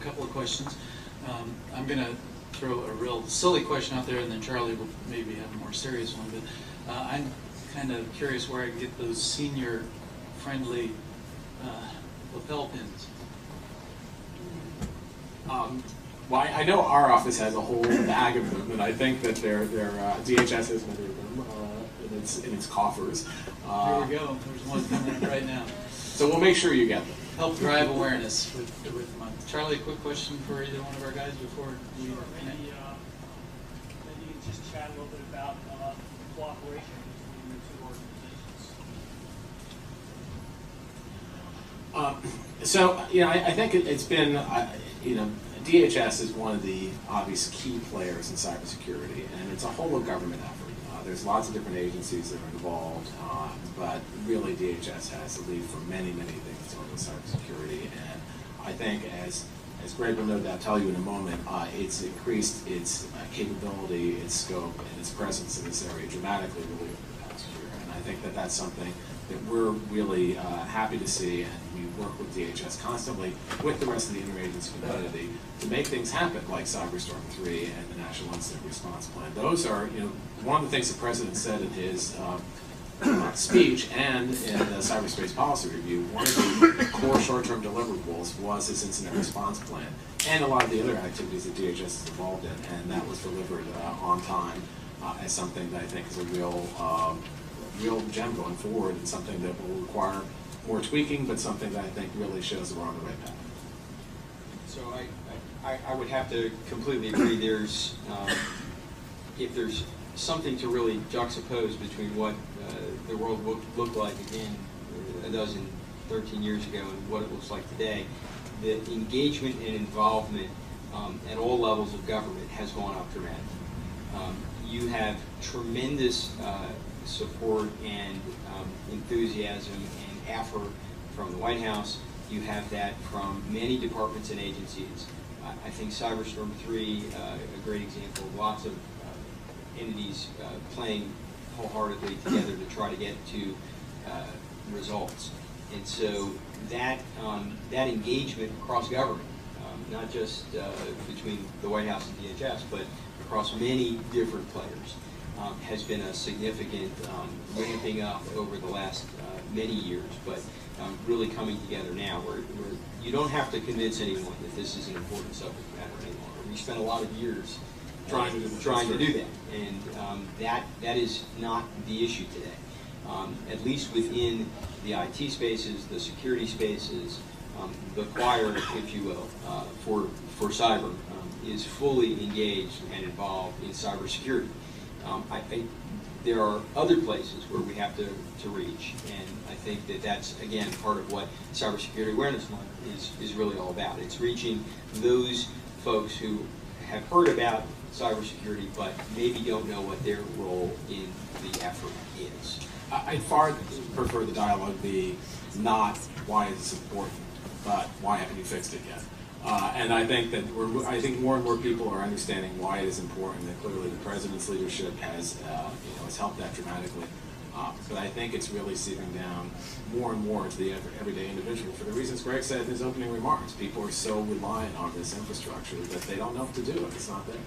couple of questions. I'm going to throw a real silly question out there, and then Charlie will maybe have a more serious one. But I'm kind of curious where I can get those senior-friendly lapel pins. Well, I know our office has a whole bag of them, and I think that DHS has many of them in its coffers. Here we go. There's one coming in right now. So we'll make sure you get them. Help drive awareness with the month. Charlie, a quick question for either one of our guys before we connect. Maybe you can just chat a little bit about cooperation between the two organizations. So, I think it's been, DHS is one of the obvious key players in cybersecurity, and it's a whole of government effort. There's lots of different agencies that are involved, but really DHS has the lead for many, many things on cybersecurity. And I think, as Greg will no doubt tell you in a moment, it's increased its capability, its scope, and its presence in this area dramatically really over the past year. And I think that that's something that we're really happy to see, and we work with DHS constantly with the rest of the interagency community to make things happen, like Cyberstorm 3 and the National Incident Response Plan. Those are, one of the things the President said in his speech and in the Cyberspace Policy Review. One of the core short-term deliverables was this incident response plan, and a lot of the other activities that DHS is involved in, and that was delivered on time as something that I think is a real gem going forward, and something that will require more tweaking, but something that I think really shows that we're on the right path. So I would have to completely agree. There's if there's something to really juxtapose between what the world looked like again 13 years ago and what it looks like today, the engagement and involvement at all levels of government has gone up dramatically. You have tremendous support and enthusiasm and effort from the White House. You have that from many departments and agencies. I think Cyberstorm 3, a great example, lots of entities playing wholeheartedly together to try to get to results. And so that engagement across government, not just between the White House and DHS, but across many different players, has been a significant ramping up over the last many years, but really coming together now where you don't have to convince anyone that this is an important subject matter any longer. We spent a lot of years trying to do that, and that is not the issue today. At least within the IT spaces, the security spaces, the choir, if you will, for cyber is fully engaged and involved in cybersecurity. I think there are other places where we have to reach, and I think that that's, again, part of what Cybersecurity Awareness Month is really all about. It's reaching those folks who have heard about cybersecurity but maybe don't know what their role in the effort is. I'd far prefer the dialogue be not why is this important, but why haven't you fixed it yet? And I think that I think more and more people are understanding why it is important. That clearly the President's leadership has has helped that dramatically. But I think it's really seeping down more and more to the everyday individual for the reasons Greg said in his opening remarks. People are so reliant on this infrastructure that they don't know what to do if it's not there.